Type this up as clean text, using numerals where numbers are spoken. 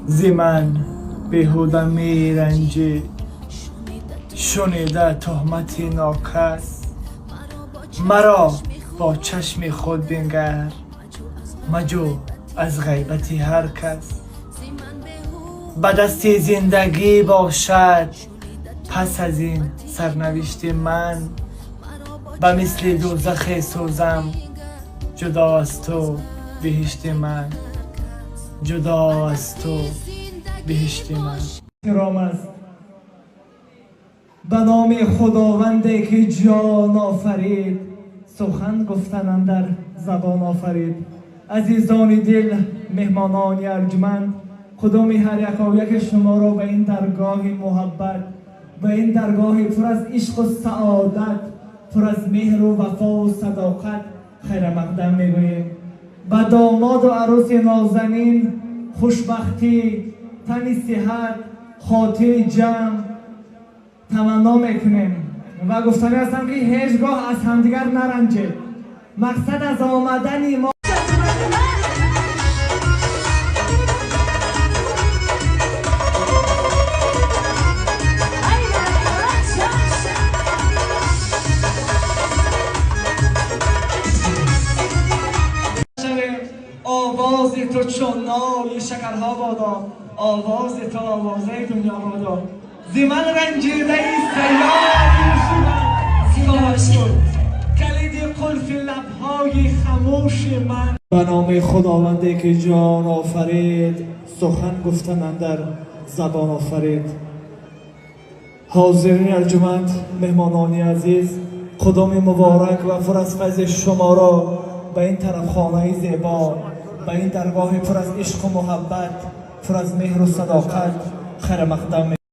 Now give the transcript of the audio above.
زی من بیهوده می رنجی، شنیده تهمت ناکس. مرا با چشم خود بنگر، مجو از غیبت هر کس. به دست زندگی باشد پس از این سرنوشت من. به مثل دوزخ سوزم، جدا از تو بهشت من، جدا از تو بهشت من. احترام است به نام خداوندی که جان آفرید، سخن گفتن اندر زبان آفرید. عزیزان دل، مهمانان ارجمند، کدام هر یک و یک شما را به این درگاه محبت، به این درگاه پر از عشق و سعادت، پر از مهر و وفا و صداقت خیر مقدم میگوییم. به داماد و عروس نازنین خوشبختی، تن صحت، خاطر جمع تمنا میکنیم و گفتنی هستم که هیچگاه از همدیگر نرنجید. مقصد از آمدن ما آواز تو چون نای شکرها بادا، آواز تو آوازه دنیا بادا. زی من رنجیده ای سیاه شد، کلید قلف لبهای خموش من. به نام خداوندی که جان آفرید، سخن گفتن اندر زبان آفرید. حاضرین ارجمند، مهمانان عزیز، قدام مبارک و پر از فیض شما را به این طرف خانه زیبا، به این درگاه پر از عشق و محبت، پر از مهر و صداقت خیر مقدم